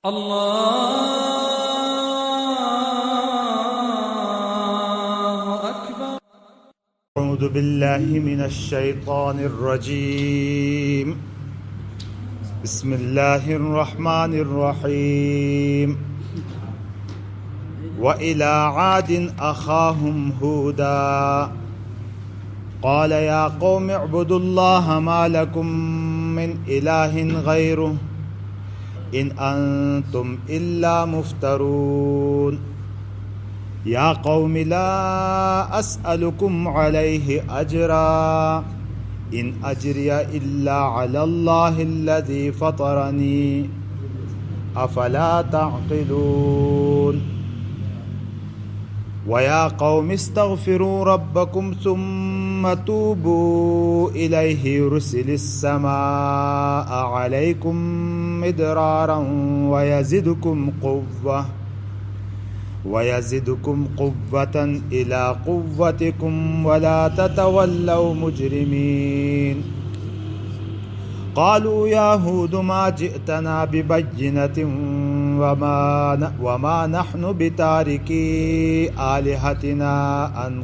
الله أكبر. أعوذ بالله من الشيطان الرجيم. بسم الله الرحمن الرحيم. وإلى عاد أخاهم هودا قال يا قوم اعبدوا الله ما لكم من إله غيره إن أنتم إلا مفترون يا قوم لا أسألكم عليه أجرا إن أجري إلا على الله الذي فطرني أفلا تعقلون ويا قوم استغفروا ربكم ثم توبوا إليه يرسل السماء عليكم مدرارا ويزدكم قوة إلى قوتكم ولا تتولوا مجرمين قالوا يا هود ما جئتنا ببينة وما نحن بتاركي آلهتنا عن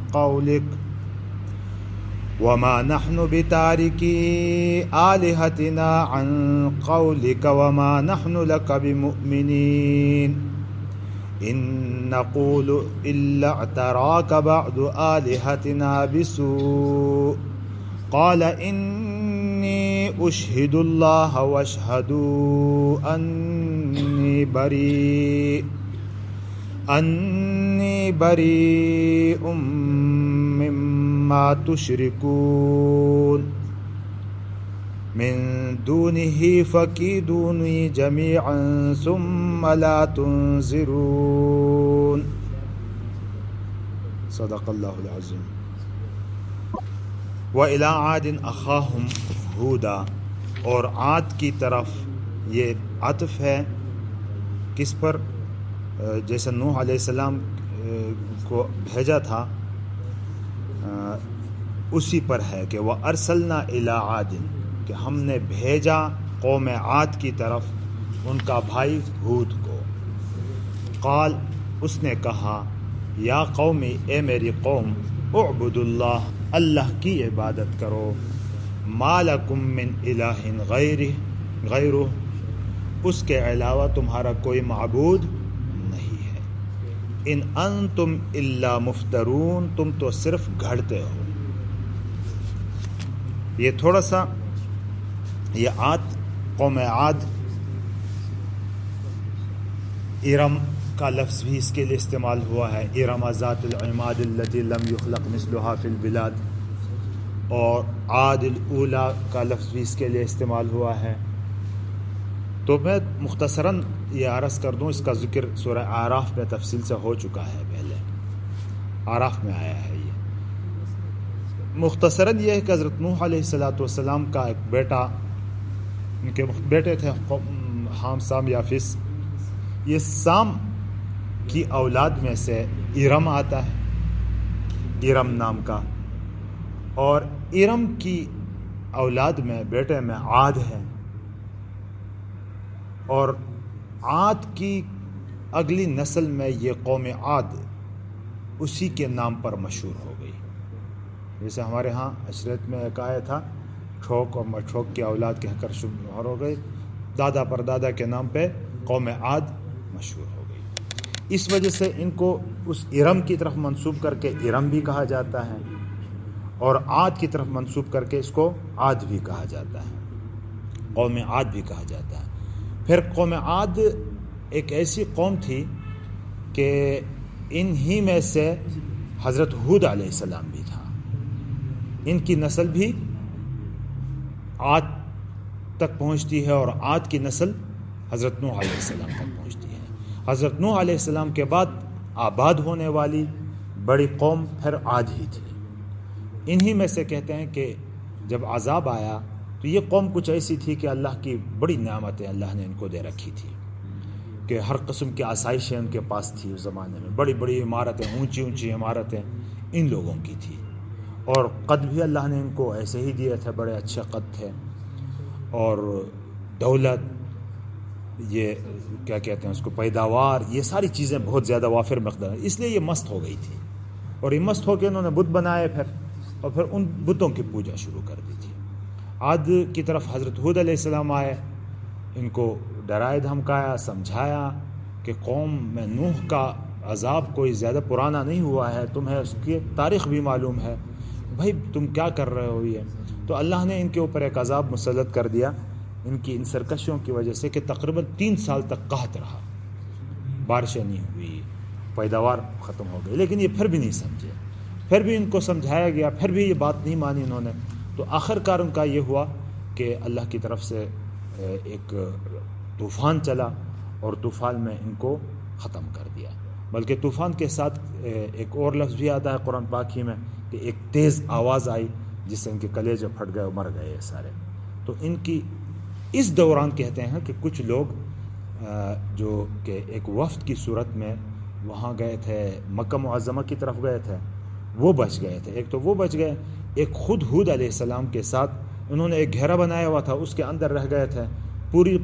قولك وما نحن لك بمؤمنين إن نقول إلا اعتراك بعض آلهتنا بسوء قال إني أشهد الله واشهدوا أني بريء مما تشركون من دونه فكيدوني جميعا ثم لا تنظرون صدق الله العظيم. وإلى عاد أخاهم هودا اور عاد کی طرف یہ عطف ہے کس پر؟ جیسے نوح علیہ السلام کو بھیجا تھا اسی پر ہے کہ وَأَرْسَلْنَا إِلَىٰ عَادٍ کہ ہم نے بھیجا قوم عاد کی طرف ان کا بھائی ہود کو. قال اس نے کہا یا قومی اے میری قوم اعبدوا اللہ اللہ کی عبادت کرو ما لکم من الہ غیرہ اس کے علاوہ تمہارا کوئی معبود نہیں ہے. ان انتم الا مفترون تم تو صرف گھڑتے ہو. یہ تھوڑا سا یہ قوم عاد ارم کا لفظ بھی اس کے لیے استعمال ہوا ہے. ارم ذات العماد التي لم يخلق مثلها في البلاد اور عاد الاولی کا لفظ بھی اس کے لیے استعمال ہوا ہے. تو میں مختصراً یہ عرض کر دوں اس کا ذکر سورہ اعراف میں تفصیل سے ہو چکا ہے. پہلے اعراف میں آیا ہے. یہ مختصراً یہ ہے کہ حضرت نوح علیہ السلام کا ایک بیٹا ان کے بیٹے تھے حام سام یافس. یہ سام کی اولاد میں سے ارم آتا ہے ارم نام کا اور ارم کی اولاد میں بیٹے میں عاد ہے اور عاد کی اگلی نسل میں یہ قوم عاد اسی کے نام پر مشہور ہو گئی. جیسے ہمارے ہاں عشرت میں ایک آیا تھا ٹھوک اور مٹھوک کی اولاد کہہ کر شمار ہو گئی. دادا پردادا کے نام پہ قوم عاد مشہور ہو گئی. اس وجہ سے ان کو اس ارم کی طرف منسوب کر کے ارم بھی کہا جاتا ہے اور عاد کی طرف منسوب کر کے اس کو عاد بھی کہا جاتا ہے قوم عاد بھی کہا جاتا ہے. پھر قوم عاد ایک ایسی قوم تھی کہ انہی میں سے حضرت ہود علیہ السلام بھی تھا. ان کی نسل بھی عاد تک پہنچتی ہے اور عاد کی نسل حضرت نوح علیہ السلام تک پہنچتی ہے. حضرت نوح علیہ السلام کے بعد آباد ہونے والی بڑی قوم پھر عاد ہی تھی. انہی میں سے کہتے ہیں کہ جب عذاب آیا تو یہ قوم کچھ ایسی تھی کہ اللہ کی بڑی نعمتیں اللہ نے ان کو دے رکھی تھی کہ ہر قسم کی آسائشیں ان کے پاس تھی. اس زمانے میں بڑی بڑی عمارتیں اونچی اونچی عمارتیں ان لوگوں کی تھی اور قد بھی اللہ نے ان کو ایسے ہی دیے تھے. بڑے اچھے قد تھے اور دولت یہ کیا کہتے ہیں اس کو پیداوار، یہ ساری چیزیں بہت زیادہ وافر مقدار، اس لیے یہ مست ہو گئی تھی، اور یہ مست ہو کے انہوں نے بت بنائے اور پھر ان بتوں کی پوجا شروع کر دی تھی۔ عاد کی طرف حضرت ہود علیہ السلام آئے، ان کو ڈرائے دھمکایا، سمجھایا کہ قوم میں نوح کا عذاب کوئی زیادہ پرانا نہیں ہوا ہے، تمہیں اس کی تاریخ بھی معلوم ہے، بھائی تم کیا کر رہے ہو یہ۔ تو اللہ نے ان کے اوپر ایک عذاب مسلط کر دیا ان کی ان سرکشیوں کی وجہ سے کہ تقریباً 3 سال تک قحط رہا، بارشیں نہیں ہوئی، پیداوار ختم ہو گئی، لیکن یہ پھر بھی نہیں سمجھے، پھر بھی ان کو سمجھایا گیا، پھر بھی یہ بات نہیں مانی انہوں نے۔ تو آخر کار ان کا یہ ہوا کہ اللہ کی طرف سے ایک طوفان چلا اور طوفان میں ان کو ختم کر دیا۔ بلکہ طوفان کے ساتھ ایک اور لفظ بھی آتا ہے قرآن پاک ہی میں کہ ایک تیز آواز آئی جس سے ان کے کلیجے پھٹ گئے اور مر گئے سارے۔ تو ان کی اس دوران کہتے ہیں کہ کچھ لوگ جو کہ ایک وفد کی صورت میں وہاں گئے تھے، مکہ معظمہ کی طرف گئے تھے، وہ بچ گئے تھے۔ ایک تو وہ بچ گئے، ایک خود ہود علیہ السلام کے ساتھ انہوں نے ایک گھیرا بنایا ہوا تھا، اس کے اندر رہ گئے تھے۔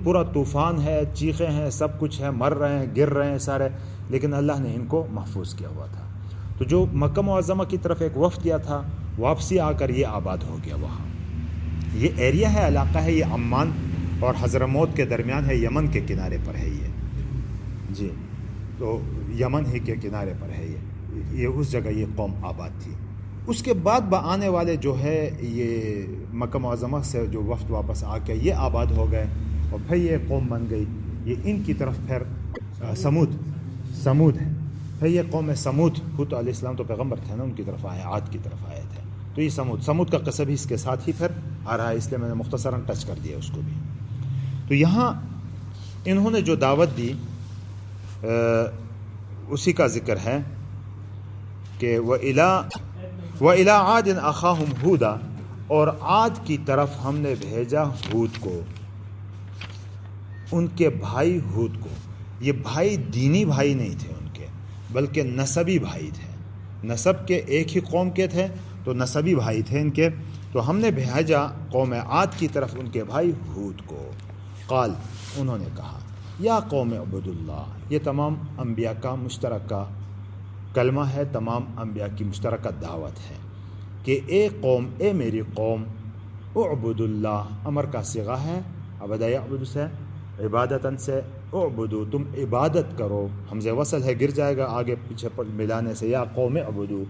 پورا طوفان ہے، چیخیں ہیں، سب کچھ ہے، مر رہے ہیں، گر رہے ہیں سارے، لیکن اللہ نے ان کو محفوظ کیا ہوا تھا۔ تو جو مکہ معظمہ کی طرف ایک وفد کیا تھا، واپسی آ کر یہ آباد ہو گیا وہاں۔ یہ ایریا ہے، علاقہ ہے، یہ عمان اور حضرموت کے درمیان ہے، یمن کے کنارے پر ہے یہ جی۔ تو یمن ہی کے کنارے پر ہے یہ اس جگہ یہ قوم آباد تھی۔ اس کے بعد آنے والے جو ہے یہ مکہ معظمہ سے جو وفد واپس آ کے یہ آباد ہو گئے اور پھر یہ قوم بن گئی۔ یہ ان کی طرف پھر سمود ہے، پھر یہ قوم سمود، ہود علیہ السلام تو پیغمبر تھے نا، ان کی طرف آئے، عاد کی طرف آئے تھے۔ تو یہ سمود کا قصہ بھی اس کے ساتھ ہی پھر آ رہا ہے، اس لیے میں نے مختصراً ٹچ کر دیا اس کو بھی۔ تو یہاں انہوں نے جو دعوت دی اسی کا ذکر ہے کہ وَإِلَىٰ عَادٍ أَخَاهُمْ هُودًا، اور عاد کی طرف ہم نے بھیجا ہود کو، ان کے بھائی ہود کو۔ یہ بھائی دینی بھائی نہیں تھے ان کے، بلکہ نسبی بھائی تھے، نسب کے ایک ہی قوم کے تھے، تو نسبی بھائی تھے ان کے۔ تو ہم نے بھیجا قوم عاد کی طرف ان کے بھائی ہود کو۔ قال، انہوں نے کہا، یا قوم اعبدوا اللہ، یہ تمام انبیاء کا مشترکہ کلمہ ہے، تمام انبیاء کی مشترکہ دعوت ہے کہ اے قوم، اے میری قوم، اعبدوا اللہ، امر کا صیغہ ہے، عبد یعبد سے، عبادتاً سے، اعبدو، تم عبادت کرو، حمزہ وصل ہے، گر جائے گا آگے پیچھے ملانے سے، یا قوم اعبدو،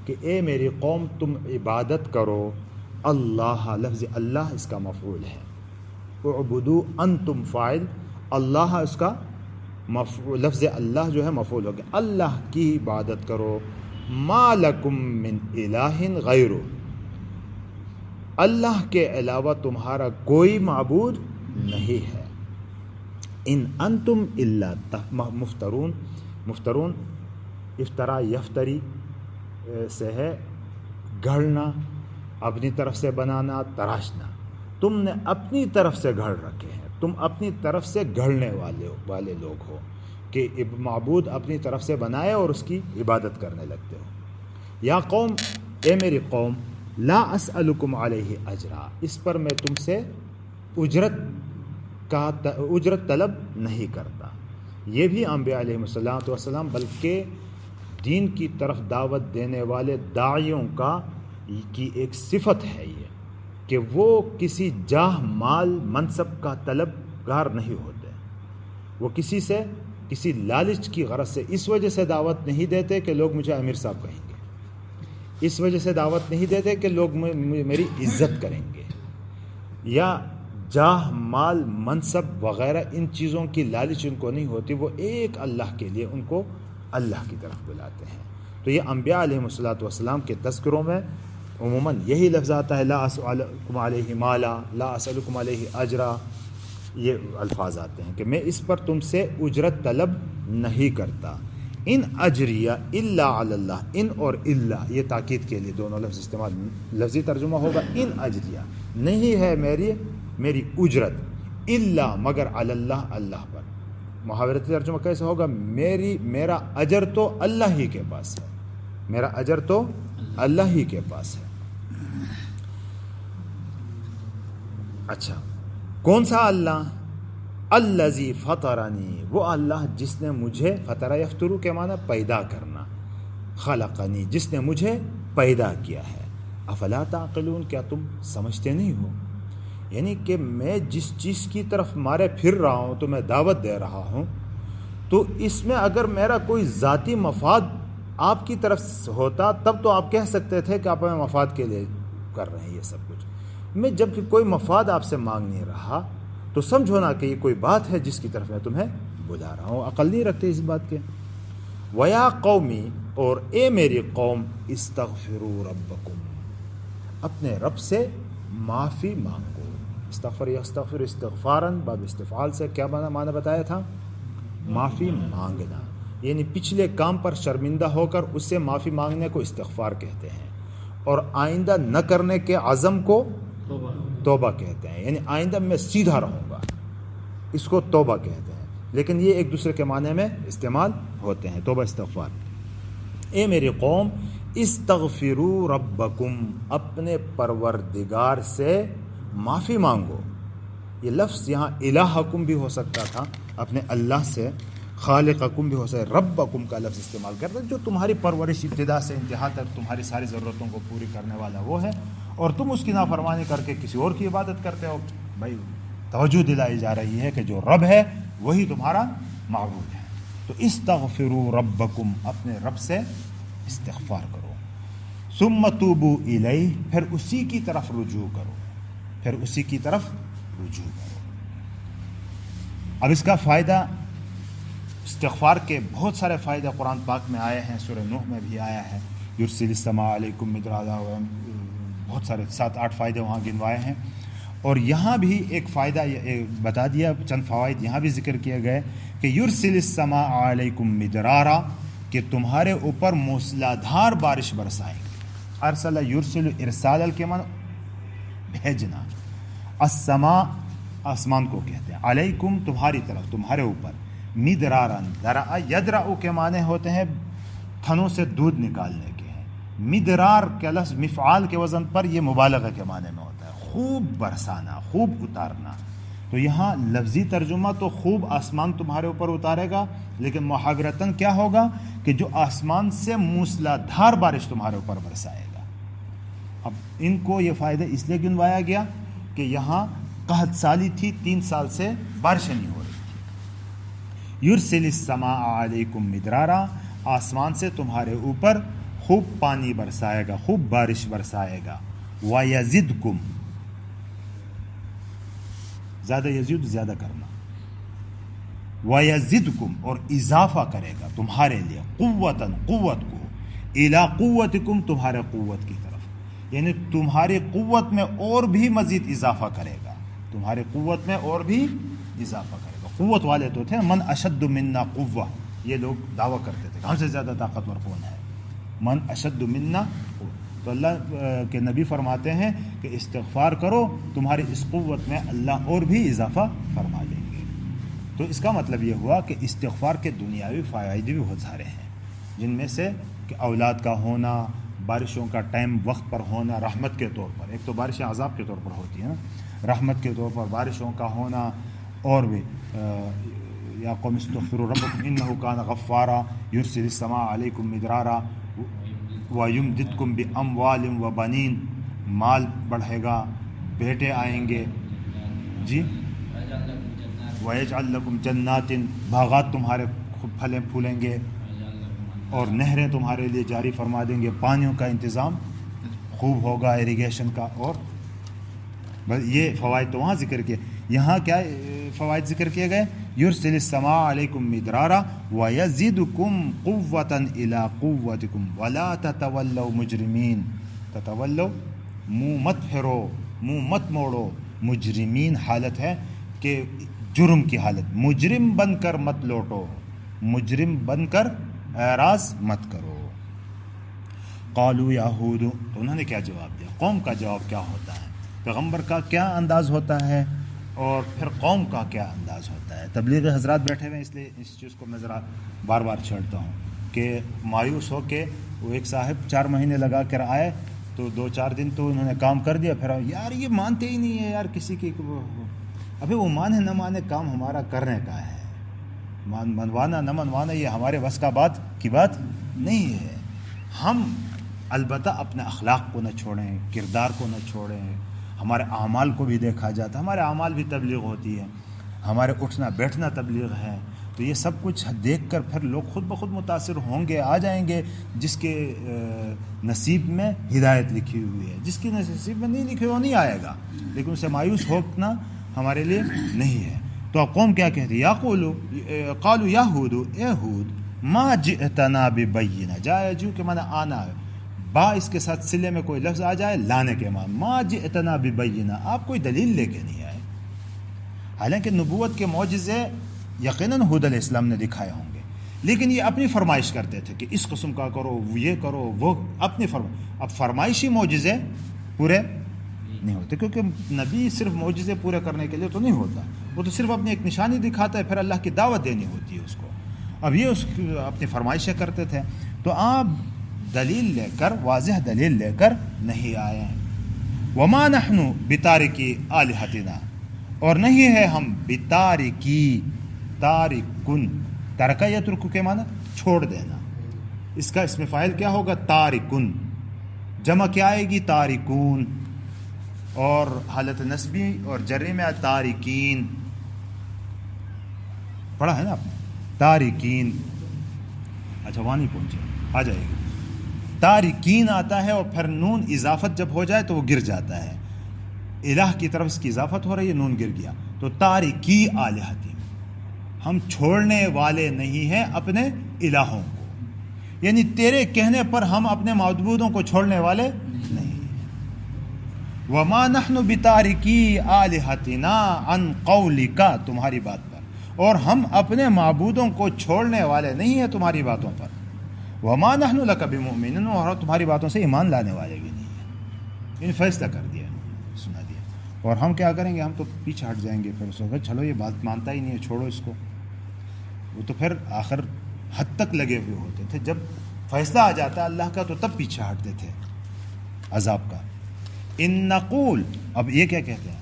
کہ اے میری قوم تم عبادت کرو، اللہ، لفظ اللہ اس کا مفعول ہے، اعبدو انتم فاعل، اللہ اس کا مفعول، لفظ اللہ جو ہے مفعول ہو گیا، اللہ کی عبادت کرو، ما لکم من الہ غیرہ، اللہ کے علاوہ تمہارا کوئی معبود نہیں ہے، ان انتم الا مفترون، افطرا یفتری سے ہے گھڑنا، اپنی طرف سے بنانا، تراشنا، تم نے اپنی طرف سے گھڑ رکھے ہیں، تم اپنی طرف سے گھڑنے والے لوگ ہو کہ معبود اپنی طرف سے بنائے اور اس کی عبادت کرنے لگتے ہو۔ یا قوم، اے میری قوم، لا اسألکم علیہ اجرا، اس پر میں تم سے اجرت طلب نہیں کرتا۔ یہ بھی انبیاء علیہ السلام بلکہ دین کی طرف دعوت دینے والے داعیوں کی ایک صفت ہے یہ کہ وہ کسی جاہ، مال، منصب کا طلبگار نہیں ہوتے، وہ کسی لالچ کی غرض سے اس وجہ سے دعوت نہیں دیتے کہ لوگ مجھے امیر صاحب کہیں گے، اس وجہ سے دعوت نہیں دیتے کہ لوگ میری عزت کریں گے، یا جاہ، مال، منصب وغیرہ ان چیزوں کی لالچ ان کو نہیں ہوتی، وہ ایک اللہ کے لیے ان کو اللہ کی طرف بلاتے ہیں۔ تو یہ انبیاء علیہ السلام کے تذکروں میں عموماً یہی لفظ آتا ہے، لا اسألکم علیہ مالا، لا اسألکم علیہ اجرا، یہ الفاظ آتے ہیں کہ میں اس پر تم سے اجرت طلب نہیں کرتا۔ ان اجریہ الا علی اللہ، ان اور الا یہ تاکید کے لیے دونوں لفظ استعمال، لفظی ترجمہ ہوگا ان اجریہ، نہیں ہے میری اجرت، الا مگر علی اللہ، اللہ پر۔ محاورتی ترجمہ کیسے ہوگا؟ میرا اجر تو اللہ ہی کے پاس ہے، میرا اجر تو اللہ ہی کے پاس ہے۔ اچھا، کون سا اللہ؟ الذی فطرنی، وہ اللہ جس نے مجھے، فطر یفترو کے معنی پیدا کرنا، خلقنی جس نے مجھے پیدا کیا ہے، افلا تعقلون کیا تم سمجھتے نہیں ہو؟ یعنی کہ میں جس چیز کی طرف مارے پھر رہا ہوں، تو میں دعوت دے رہا ہوں، تو اس میں اگر میرا کوئی ذاتی مفاد آپ کی طرف ہوتا تب تو آپ کہہ سکتے تھے کہ آپ ہمیں مفاد کے لیے کر رہے ہیں یہ سب کچھ۔ میں جب کہ کوئی مفاد آپ سے مانگ نہیں رہا تو سمجھو نا کہ یہ کوئی بات ہے جس کی طرف میں تمہیں بلا رہا ہوں، عقل نہیں رکھتے اس بات کے۔ وَيَا قَوْمِ، اور اے میری قوم، استغفروا ربکم، اپنے رب سے معافی مانگو۔ استغفر یستغفر استغفاراً باب استفعال سے کیا معنی بتایا تھا؟ معافی مانگنا، یعنی پچھلے کام پر شرمندہ ہو کر اس سے معافی مانگنے کو استغفار کہتے ہیں، اور آئندہ نہ کرنے کے عزم کو توبہ کہتے ہیں، یعنی آئندہ میں سیدھا رہوں گا، اس کو توبہ کہتے ہیں، لیکن یہ ایک دوسرے کے معنی میں استعمال ہوتے ہیں، توبہ استغفار۔ اے میری قوم، استغفروا ربکم، اپنے پروردگار سے معافی مانگو۔ یہ لفظ یہاں الہکم بھی ہو سکتا تھا، اپنے اللہ سے، خالقکم بھی ہو سکتا ہے، ربکم کا لفظ استعمال کرتا ہے، جو تمہاری پرورش ابتدا سے انتہا تک تمہاری ساری ضرورتوں کو پوری کرنے والا وہ ہے، اور تم اس کی نافرمانی کر کے کسی اور کی عبادت کرتے ہو۔ بھائی توجہ دلائی جا رہی ہے کہ جو رب ہے وہی تمہارا معبود ہے۔ تو استغفروا ربکم، اپنے رب سے استغفار کرو، ثم توبوا الیہ، پھر اسی کی طرف رجوع کرو، پھر اسی کی طرف رجوع کرو۔ اب اس کا فائدہ، استغفار کے بہت سارے فائدے قرآن پاک میں آئے ہیں، سورہ نوح میں بھی آیا ہے، یرسل السماء علیکم مدرارا، بہت سارے 7-8 فائدے وہاں گنوائے ہیں، اور یہاں بھی ایک فائدہ بتا دیا، چند فوائد یہاں بھی ذکر کیے گئے کہ یرسل السماء علیکم مدرارا، کہ تمہارے اوپر موسلادھار بارش برسائیں گے۔ ارسل یرسل ارسال کے معنی بھیجنا، السماء آسمان کو کہتے ہیں، علیکم تمہاری طرف، تمہارے اوپر، مدرارن، درع یدرع کے معنی ہوتے ہیں تھنوں سے دودھ نکالنے کے ہیں، مدرار کے لفظ مفعال کے وزن پر یہ مبالغہ کے معنی میں ہوتا ہے، خوب برسانا، خوب اتارنا۔ تو یہاں لفظی ترجمہ تو خوب آسمان تمہارے اوپر اتارے گا، لیکن محاورتاً کیا ہوگا کہ جو آسمان سے موسلادھار بارش تمہارے اوپر برسائے گا۔ اب ان کو یہ فائدہ اس لیے گنوایا گیا کہ یہاں قحط سالی تھی، 3 سال سے بارشیں نہیں ہو رہی تھی۔ یرسل السماء علیکم مدرارا، آسمان سے تمہارے اوپر خوب پانی برسائے گا، خوب بارش برسائے گا۔ وَيَزِدْكُمْ، زیادہ یزید زیادہ کرنا، وَيَزِدْكُمْ، اور اضافہ کرے گا تمہارے لیے، قوتاً، قوت کو، اِلَىٰ قُوَّتِكُمْ، تمہارے قوت کی طرف، یعنی تمہاری قوت میں اور بھی مزید اضافہ کرے گا، تمہاری قوت میں اور بھی اضافہ کرے گا۔ قوت والے تو تھے، من اشد منا قوہ، یہ لوگ دعویٰ کرتے تھے کہ ہم سے زیادہ طاقتور کون ہے، من اشد منا قوہ۔ تو اللہ کے نبی فرماتے ہیں کہ استغفار کرو، تمہاری اس قوت میں اللہ اور بھی اضافہ فرما دیں گے۔ تو اس کا مطلب یہ ہوا کہ استغفار کے دنیاوی فوائد بھی بہت سارے ہیں، جن میں سے کہ اولاد کا ہونا، بارشوں کا ٹائم وقت پر ہونا رحمت کے طور پر، ایک تو بارشیں عذاب کے طور پر ہوتی ہیں، رحمت کے طور پر بارشوں کا ہونا، اور بھی یا قوم استغفروا ربکم انہ کان غفارا یرسل السماء علیکم مدرارا وَيُمْدِدْكُمْ بِأَمْوَالٍ وَبَنِينَ، مال بڑھے گا، بیٹے آئیں گے، جی، وَيَجْعَلْ لَكُمْ جَنَّاتٍ، باغات تمہارے پھلیں پھولیں گے، اور نہریں تمہارے لیے جاری فرما دیں گے، پانیوں کا انتظام خوب ہوگا، ایریگیشن کا، اور یہ فوائد تو وہاں ذکر کیے، یہاں کیا فوائد ذکر کیے گئے؟ یرسل السماء علیکم مدرارا ویزدکم قوتا الی قوتکم ولا تتولوا مجرمین، تتولوا، منہ مت پھرو، منہ مت موڑو، مجرمین حالت ہے کہ جرم کی حالت، مجرم بن کر مت لوٹو، مجرم بن کر اعراض مت کرو۔ قالوا یا ہود، تو انہوں نے کیا جواب دیا؟ قوم کا جواب کیا ہوتا ہے، پیغمبر کا کیا انداز ہوتا ہے، اور پھر قوم کا کیا انداز ہوتا ہے۔ تبلیغ حضرات بیٹھے ہوئے ہیں، اس لیے اس چیز کو میں ذرا بار بار چھیڑتا ہوں کہ مایوس ہو کے وہ ایک صاحب 4 مہینے لگا کر آئے، تو 2-4 دن تو انہوں نے کام کر دیا، پھر یار یہ مانتے ہی نہیں ہے یار کسی کی، ابھی وہ مانے نہ مانے کام ہمارا کرنے کا ہے، منوانا نہ منوانا یہ ہمارے بس کی بات نہیں ہے. ہم البتہ اپنے اخلاق کو نہ چھوڑیں، کردار کو نہ چھوڑیں. ہمارے اعمال کو بھی دیکھا جاتا ہے، ہمارے اعمال بھی تبلیغ ہوتی ہے، ہمارے اٹھنا بیٹھنا تبلیغ ہے. تو یہ سب کچھ دیکھ کر پھر لوگ خود بخود متاثر ہوں گے، آ جائیں گے. جس کے نصیب میں ہدایت لکھی ہوئی ہے، جس کی نصیب میں نہیں لکھی وہ نہیں آئے گا. لیکن اسے مایوس ہونا ہمارے لیے نہیں ہے. تو اب قوم کیا کہتی ہے؟ قالوا یا ہود، اے ہود، ما جئتنا ببینہ، جائے جو کہ معنی آنا ہے، با اس کے ساتھ صلے میں کوئی لفظ آ جائے لانے کے معنی. ما جئتنا ببینہ، آپ کوئی دلیل لے کے نہیں آئے. حالانکہ نبوت کے معجزے یقیناً ہود علیہ السلام نے دکھائے ہوں گے، لیکن یہ اپنی فرمائش کرتے تھے کہ اس قسم کا کرو، یہ کرو، وہ اپنی اب فرمائشی معجزے پورے نہیں ہوتے، کیونکہ نبی صرف معجزے پورے کرنے کے لیے تو نہیں ہوتا، وہ تو صرف اپنی ایک نشانی دکھاتا ہے، پھر اللہ کی دعوت دینی ہوتی ہے اس کو. اب یہ اس کی اپنی فرمائشیں کرتے تھے. تو آپ دلیل لے کر، واضح دلیل لے کر نہیں آئے ہیں. وما نحن بتارکی آلہتنا، اور نہیں ہے ہم بتارکی، تارکن، ترکہ یترک کے معنی چھوڑ دینا. اس کا اسم فاعل کیا ہوگا؟ تارکن. جمع کیا آئے گی؟ تارکون. اور حالت نسبی اور جری میں تارکین پڑھا ہے نا آپ نے، تارکین. اچھا وہاں نہیں پہنچے، آ جائے گی. تارکین آتا ہے اور پھر نون اضافت جب ہو جائے تو وہ گر جاتا ہے. الہ کی طرف اس کی اضافت ہو رہی ہے، نون گر گیا. تو تارکی آلہتی، ہم چھوڑنے والے نہیں ہیں اپنے الہوں کو، یعنی تیرے کہنے پر ہم اپنے معبودوں کو چھوڑنے والے نہیں. وما نحن بتارکی آلہتنا عن قولک، تمہاری بات پر، اور ہم اپنے معبودوں کو چھوڑنے والے نہیں ہیں تمہاری باتوں پر. وما نحن لک بمؤمنین، اور تمہاری باتوں سے ایمان لانے والے بھی نہیں ہیں. ان فیصلہ کر دیا، سنا دیا. اور ہم کیا کریں گے؟ ہم تو پیچھے ہٹ جائیں گے. پھر اس وقت چلو یہ بات مانتا ہی نہیں ہے، چھوڑو اس کو. وہ تو پھر آخر حد تک لگے ہوئے ہوتے تھے. جب فیصلہ آ جاتا اللہ کا تو تب پیچھے ہٹتے تھے عذاب کا. ان نقول، اب یہ کیا کہتے ہیں؟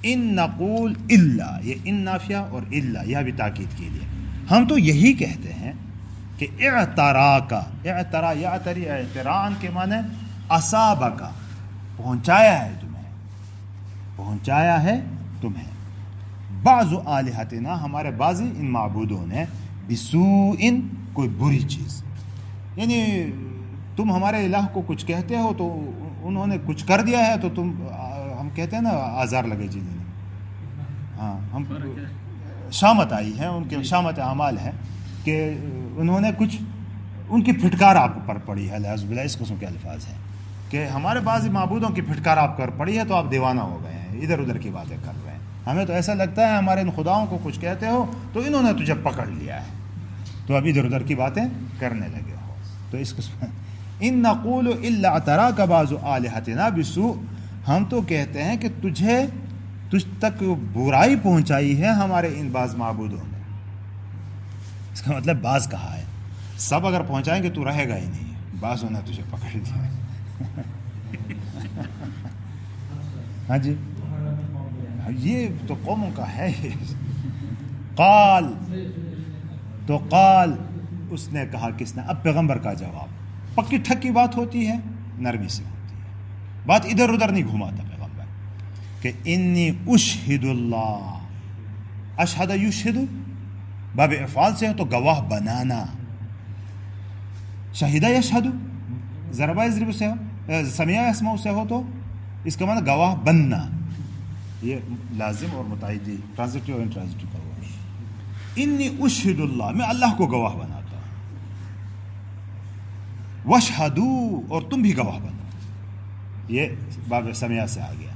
ان نقول الا، یہ ان نافیہ اور الا یہ بھی تاکید کے لیے. ہم تو یہی کہتے ہیں کہ اعترا کا، اعترا یعتری اعتراء کے معنی اصابہ کا، پہنچایا ہے تمہیں، پہنچایا ہے تمہیں. بعض آلہتنا، ہمارے بعضی ان معبودوں نے، بسوء، کوئی بری چیز، یعنی تم ہمارے الہ کو کچھ کہتے ہو تو انہوں نے کچھ کر دیا ہے تو تم، ہم کہتے ہیں نا آزار لگے چیزیں. ہاں، ہم شامت آئی ہے، ان کے شامت اعمال ہے کہ انہوں نے کچھ، ان کی پھٹکار آپ پر پڑی ہے. لہذا باللہ اس قسم کے الفاظ ہیں کہ ہمارے بعض معبودوں کی پھٹکار آپ پر پڑی ہے تو آپ دیوانہ ہو گئے ہیں، ادھر ادھر کی باتیں کر رہے ہیں. ہمیں تو ایسا لگتا ہے ہمارے ان خداؤں کو کچھ کہتے ہو تو انہوں نے تجھے پکڑ لیا ہے، تو اب ادھر ادھر کی باتیں کرنے لگے ہو. تو اس قسم ان نقول الا اعتراک بعض آلہتنا بسوء، ہم تو کہتے ہیں کہ تجھ تک برائی پہنچائی ہے ہمارے ان بعض معبودوں نے. اس کا مطلب بعض کہا ہے، سب اگر پہنچائیں گے تو رہے گا ہی نہیں، بعضوں نے تجھے پکڑ لیا. ہاں جی، یہ تو قوموں کا ہے. قال، تو قال اس نے کہا، کس نے؟ اب پیغمبر کا جواب. پکی ٹھکی بات ہوتی ہے، نرمی سے ہوتی ہے، بات ادھر ادھر نہیں گھماتا پیغمبر. کہ انی اشہد اللہ، اشہد یشہد باب افعال سے ہے تو گواہ بنانا، شہیدہ یشہد ضربہ یضرب سے ہو، سمیع یسمع سے ہو تو اس کا معنی گواہ بننا. یہ لازم اور متعدی، ٹرانزٹیو اور انٹرانزٹیو کا ہوا. انی اشہد اللہ، میں اللہ کو گواہ بناتا ہوں. واشہدو، اور تم بھی گواہ بنو، یہ باب سمیع سے آ گیا،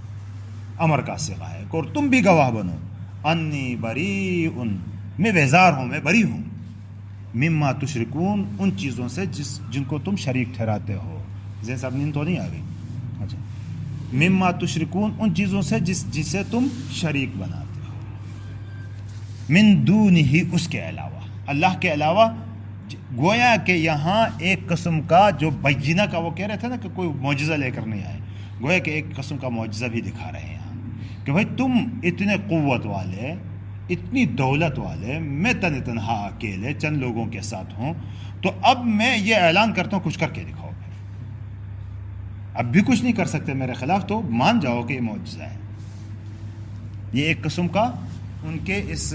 امر کا صیغہ ہے، اور تم بھی گواہ بنو. انی بریء، میں بیزار ہوں، میں بری ہوں. مما تشرکون، ان چیزوں سے جن کو تم شریک ٹھہراتے ہو. ذہن سے نیند تو نہیں آ گئی؟ اچھا، مما تشرکون، ان چیزوں سے جسے تم شریک بناتے ہو. من دونہ، اس کے علاوہ، اللہ کے علاوہ. گویا کہ یہاں ایک قسم کا جو بینہ کا، وہ کہہ رہے تھے نا کہ کوئی معجزہ لے کر نہیں آئے، گویا کہ ایک قسم کا معجزہ بھی دکھا رہے ہیں یہاں کہ بھائی تم اتنے قوت والے، اتنی دولت والے، میں تنہا اکیلے چند لوگوں کے ساتھ ہوں، تو اب میں یہ اعلان کرتا ہوں کچھ کر کے دکھاؤ۔ اب بھی کچھ نہیں کر سکتے میرے خلاف، تو مان جاؤ کہ یہ معجزہ ہے۔ یہ ایک قسم کا ان کے اس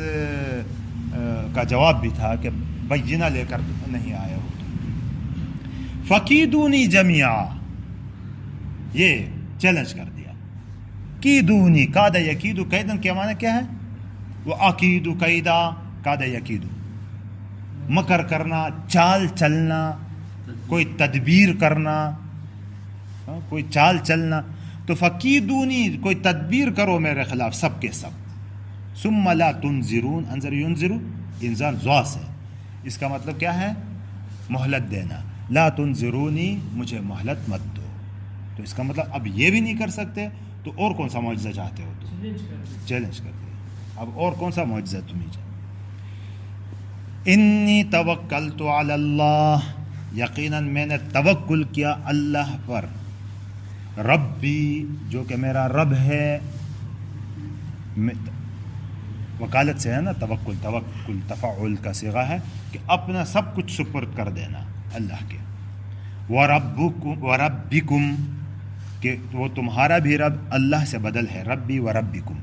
کا جواب بھی تھا کہ بینہ لے کر نہیں آئے ہو۔ فَكِيدُونِي جَمِيعًا، یہ چیلنج کر دیا۔ کیدونی، کاد یکیدو، قیدن کے معنی کیا ہے؟ وہ عقیدو قیدا، کاد یکیدو، مکر کرنا، چال چلنا، کوئی تدبیر کرنا، کوئی چال چلنا۔ تو فَكِيدُونِي، کوئی تدبیر کرو میرے خلاف، سب کے سب۔ ثُمَّ لَا تُنْظِرُونَ، انظر ينظر، انظار ضا سے، اس کا مطلب کیا ہے؟ مہلت دینا۔ لا تنظرونی، مجھے مہلت مت دو، تو اس کا مطلب اب یہ بھی نہیں کر سکتے، تو اور کون سا معجزہ چاہتے ہو تم؟ چیلنج کر دیا، اب اور کون سا معجزہ تمہیں چاہتے؟ انی توکلت علی اللہ، یقیناً میں نے توکل کیا اللہ پر، ربی، جو کہ میرا رب ہے، وکالت سے ہے نا توکل، توکل تفعل کا صیغہ ہے کہ اپنا سب کچھ سپرد کر دینا اللہ کے۔ وَرَبِّكُمْ، کہ وہ تمہارا بھی رب، اللہ سے بدل ہے، ربی وَرَبِّكُمْ،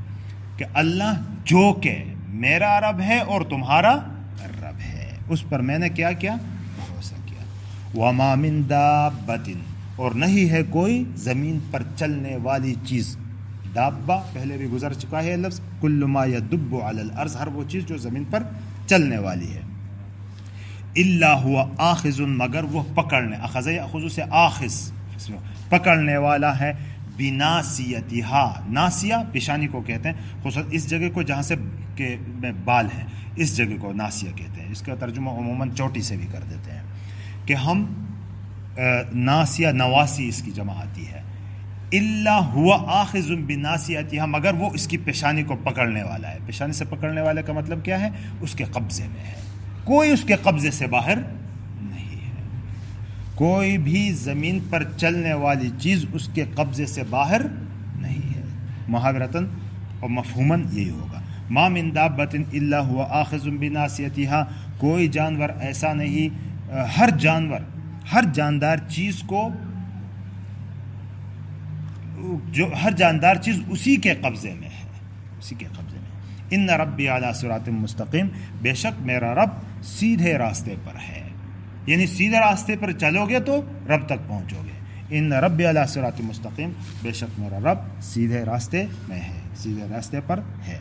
کہ اللہ جو کہ میرا رب ہے اور تمہارا رب ہے، اس پر میں نے کیا کیا؟ بھروسہ کیا۔ وَمَا مِن دَابَّةٍ، اور نہیں ہے کوئی زمین پر چلنے والی چیز، دابہ پہلے بھی گزر چکا ہے لفظ، کل ما یدب علی الارض، ہر وہ چیز جو زمین پر چلنے والی ہے، الا ہوا آخذ، مگر وہ پکڑنے، اخذ یاخذ سے آخذ، پکڑنے والا ہے، بناسیتہا، ناسیہ پیشانی کو کہتے ہیں، خصوصاً اس جگہ کو جہاں سے کہ میں بال ہیں، اس جگہ کو ناسیہ کہتے ہیں، اس کا ترجمہ عموماً چوٹی سے بھی کر دیتے ہیں، کہ ہم ناسیہ، نواسی اس کی جمع آتی ہے، الا ہوا آخذ بناسیتہا، مگر وہ اس کی پیشانی کو پکڑنے والا ہے۔ پیشانی سے پکڑنے والے کا مطلب کیا ہے؟ اس کے قبضے میں ہے، کوئی اس کے قبضے سے باہر نہیں ہے، کوئی بھی زمین پر چلنے والی چیز اس کے قبضے سے باہر نہیں ہے۔ محاورتاً اور مفہوماً یہی ہوگا، ما من دابۃ الا هو آخذ بناصیتها، کوئی جانور ایسا نہیں، ہر جانور، ہر جاندار چیز کو، جو ہر جاندار چیز اسی کے قبضے میں ہے، اسی کے قبضے میں۔ ان ربی علی صراط مستقیم، بے شک میرا رب سیدھے راستے پر ہے، یعنی سیدھے راستے پر چلو گے تو رب تک پہنچو گے۔ ان ربی علی صراط مستقیم، بے شک میرا رب سیدھے راستے میں ہے، سیدھے راستے پر ہے۔